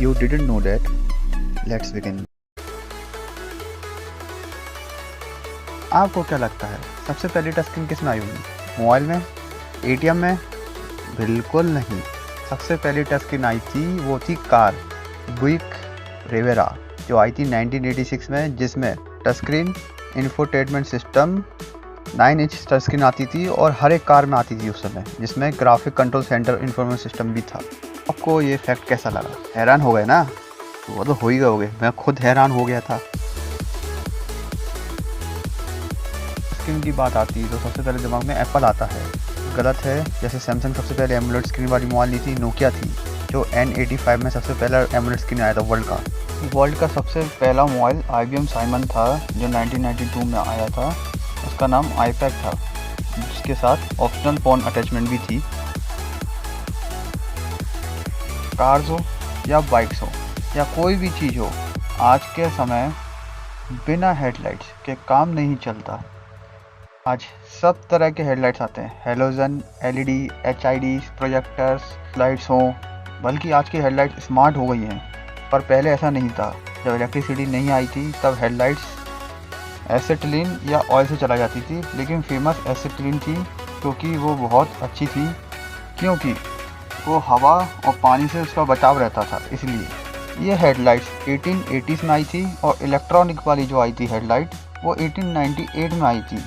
You didn't know that? Let's begin. आपको क्या लगता है सबसे पहली टच स्क्रीन किस में आई होगी? मोबाइल में? एटीएम में? बिल्कुल नहीं। सबसे पहली टच स्क्रीन आई थी वो थी कार बुइक रिवेरा जो आई थी 1986 में, जिसमें touch screen infotainment system 9 inch touch screen आती थी और हर एक कार में आती थी उस समय, जिसमें graphic control centre information system भी था। आपको ये फैक्ट कैसा लगा? हैरान हो गए ना? वो तो हो ही गए, मैं खुद हैरान हो गया था। स्क्रीन की बात आती है तो सबसे पहले दिमाग में एप्पल आता है। गलत है। जैसे सैमसंग सबसे पहले एमोलेड स्क्रीन वाली मोबाइल ली थी, नोकिया थी जो N85 में सबसे पहला एमोलेड स्क्रीन आया था वर्ल्ड का सबसे पहला मोबाइल IBM साइमन था जो 1992 में आया था। उसका नाम आईपैड था, जिसके साथ ऑप्शनल फ़ोन अटैचमेंट भी थी। कार्स हो या बाइक्स हो या कोई भी चीज़ हो, आज के समय बिना हेडलाइट्स के काम नहीं चलता। आज सब तरह के हेडलाइट्स आते हैं, halogen, LED, HID, projectors, lights हों, बल्कि आज की हेडलाइट स्मार्ट हो गई हैं। पर पहले ऐसा नहीं था। जब इलेक्ट्रिसिटी नहीं आई थी तब हेडलाइट्स एसिटिलीन या ऑयल से चला जाती थी, लेकिन फेमस एसिटिलीन थी क्योंकि वो बहुत अच्छी थी, क्योंकि वो हवा और पानी से उसका बचाव रहता था। इसलिए ये हेडलाइट्स 1880s में आई थी और इलेक्ट्रॉनिक वाली जो आई थी हेडलाइट वो 1898 में आई थी।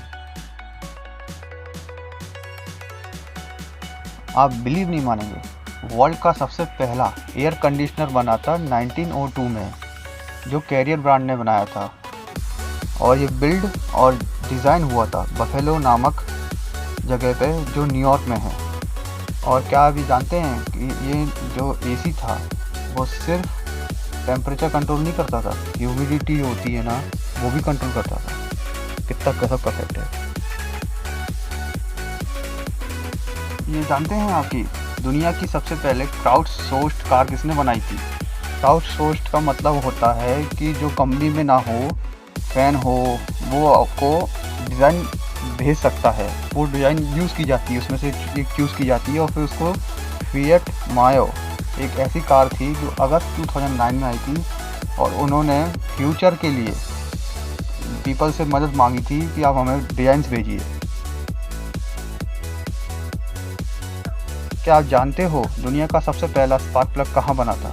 आप बिलीव नहीं मानेंगे, वर्ल्ड का सबसे पहला एयर कंडीशनर बना था 1902 में, जो कैरियर ब्रांड ने बनाया था, और ये बिल्ड और डिज़ाइन हुआ था बफेलो नामक जगह पे जो न्यूयॉर्क में है। और क्या अभी जानते हैं कि ये जो AC था वो सिर्फ टेम्परेचर कंट्रोल नहीं करता था, ह्यूमिडिटी होती है ना वो भी कंट्रोल करता था। कितना गजब का फैक्ट है। ये जानते हैं आपकी दुनिया की सबसे पहले क्राउड सोर्स्ड कार किसने बनाई थी? क्राउड सोर्स्ड का मतलब होता है कि जो कंपनी में ना हो, फैन हो, वो आपको डिज़ाइन भेज सकता है। वो डिज़ाइन यूज़ की जाती है, उसमें से एक चूज़ की जाती है और फिर उसको फिएट मायो एक ऐसी कार थी जो अगस्त 2009 में आई थी, और उन्होंने फ्यूचर के लिए पीपल से मदद मांगी थी कि आप हमें डिज़ाइंस भेजिए। क्या आप जानते हो दुनिया का सबसे पहला स्पार्क प्लग कहाँ बना था?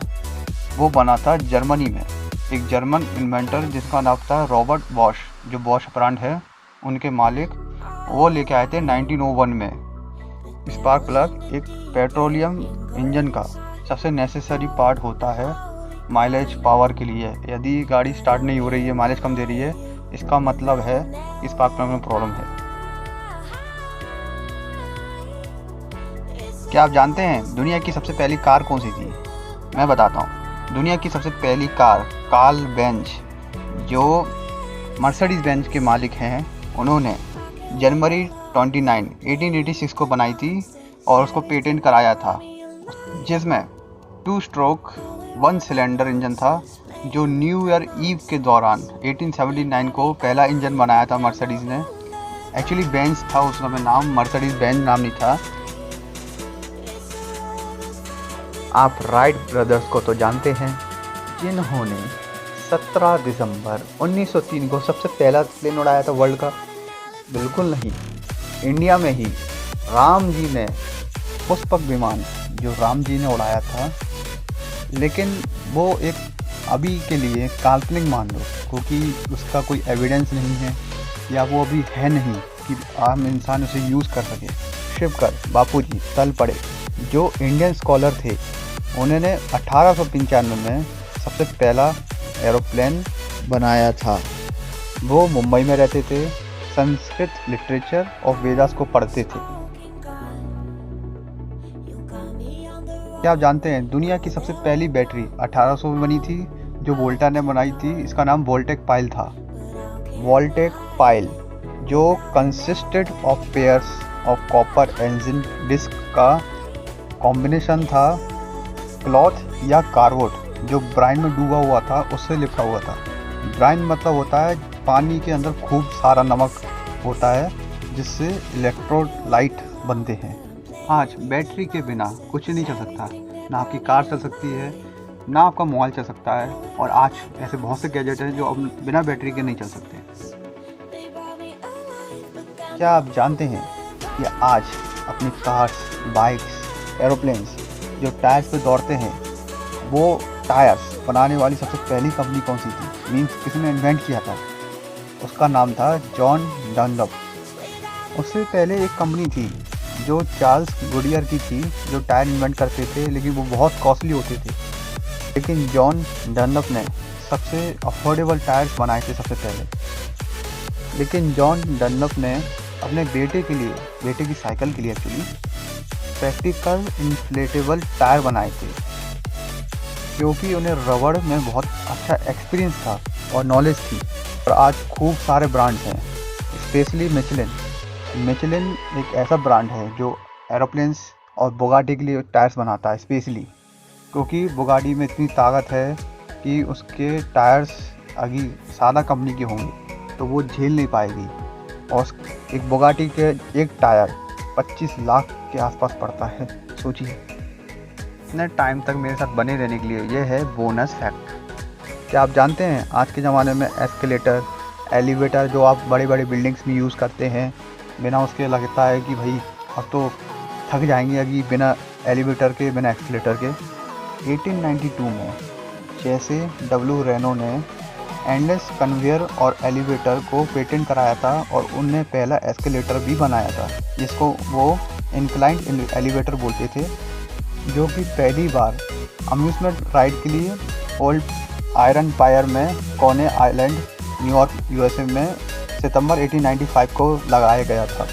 वो बना था जर्मनी में। एक जर्मन इन्वेंटर जिसका नाम था रॉबर्ट बॉश, जो बॉश ब्रांड है उनके मालिक, वो लेके आए थे 1901 में। स्पार्क प्लग एक पेट्रोलियम इंजन का सबसे नेसेसरी पार्ट होता है माइलेज पावर के लिए। यदि गाड़ी स्टार्ट नहीं हो रही है, माइलेज कम दे रही है, इसका मतलब है कि स्पार्क प्लग में प्रॉब्लम है। क्या आप जानते हैं दुनिया की सबसे पहली कार कौन सी थी? मैं बताता हूँ। दुनिया की सबसे पहली कार कार्ल बेंज, जो मर्सिडीज बेंज के मालिक हैं, उन्होंने जनवरी 29, 1886 को बनाई थी और उसको पेटेंट कराया था, जिसमें 2 स्ट्रोक 1 सिलेंडर इंजन था, जो न्यू ईयर ईव के दौरान 1879 को पहला इंजन बनाया था मर्सिडीज ने। एक्चुअली बेंज था उस समय नाम, मर्सिडीज बेंज नाम नहीं था। आप राइट ब्रदर्स को तो जानते हैं, जिन्होंने 17 दिसंबर 1903 को सबसे पहला प्लेन उड़ाया था वर्ल्ड का? बिल्कुल नहीं। इंडिया में ही राम जी ने पुष्पक विमान जो राम जी ने उड़ाया था, लेकिन वो एक अभी के लिए काल्पनिक मान लो, क्योंकि उसका कोई एविडेंस नहीं है या वो अभी है नहीं कि आम इंसान उसे यूज़ कर सके। शिवकर बापूजी तल पड़े, जो इंडियन स्कॉलर थे, उन्होंने 1895 में सबसे पहला एरोप्लेन बनाया था। वो मुंबई में रहते थे, संस्कृत लिटरेचर और वेदास को पढ़ते थे। क्या आप जानते हैं दुनिया की सबसे पहली बैटरी 1800 में बनी थी, जो वोल्टा ने बनाई थी? इसका नाम वोल्टेक पाइल था। वोल्टेक पाइल, जो consisted of pairs of copper and zinc disc का कॉम्बिनेशन था, क्लॉथ या कारवोट जो ब्राइन में डूबा हुआ था उससे लिपटा हुआ था। ब्राइन मतलब होता है पानी के अंदर खूब सारा नमक होता है, जिससे इलेक्ट्रोलाइट बनते हैं। आज बैटरी के बिना कुछ नहीं चल सकता, ना आपकी कार चल सकती है, ना आपका मोबाइल चल सकता है, और आज ऐसे बहुत से गैजेट हैं जो अब बिना बैटरी के नहीं चल सकते। क्या आप जानते हैं कि आज अपनी कार्स, बाइक्स, एरोप्लेन्स जो टायर्स पे दौड़ते हैं, वो टायर्स बनाने वाली सबसे पहली कंपनी कौन सी थी? मीन्स किसने इन्वेंट किया था? उसका नाम था जॉन डनलप। उससे पहले एक कंपनी थी जो चार्ल्स गुडियर की थी, जो टायर इन्वेंट करते थे, लेकिन वो बहुत कॉस्टली होते थे। लेकिन जॉन डनलप ने सबसे अफोर्डेबल टायर्स बनाए थे सबसे पहले। लेकिन जॉन डनलप ने अपने बेटे के लिए, बेटे की साइकिल के लिए एक्चुअली प्रैक्टिकल इन्फ्लेटेबल टायर बनाए थे, क्योंकि उन्हें रबड़ में बहुत अच्छा एक्सपीरियंस था और नॉलेज थी। और आज खूब सारे ब्रांड्स हैं, स्पेशली मिचेलिन एक ऐसा ब्रांड है जो एरोप्लेन्स और बुगाटी के लिए टायर्स बनाता है स्पेशली, क्योंकि बुगाटी में इतनी ताकत है कि उसके टायर्स अगर सादा कंपनी के होंगे तो वो झेल नहीं पाएगी। और एक बुगाटी के एक टायर 25 लाख के आसपास पड़ता है, सोचिए। इतने टाइम तक मेरे साथ बने रहने के लिए ये है बोनस फैक्ट। क्या आप जानते हैं आज के ज़माने में एस्केलेटर, एलिवेटर जो आप बड़े बड़े बिल्डिंग्स में यूज़ करते हैं, बिना उसके लगता है कि भाई अब तो थक जाएंगे अभी बिना एलिवेटर के, बिना एस्केलेटर के। 1892 में जैसे डब्ल्यू रेनो ने एंडलेस कन्वेयर और एलिवेटर को पेटेंट कराया था, और उनने पहला एस्केलेटर भी बनाया था जिसको वो इंक्लाइंड एलिवेटर बोलते थे, जो कि पहली बार अम्यूज़मेंट राइड के लिए ओल्ड आयरन पायर में कॉने आइलैंड, न्यूयॉर्क, यूएसए में सितंबर 1895 को लगाया गया था।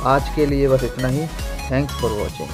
आज के लिए बस इतना ही। Thanks for watching.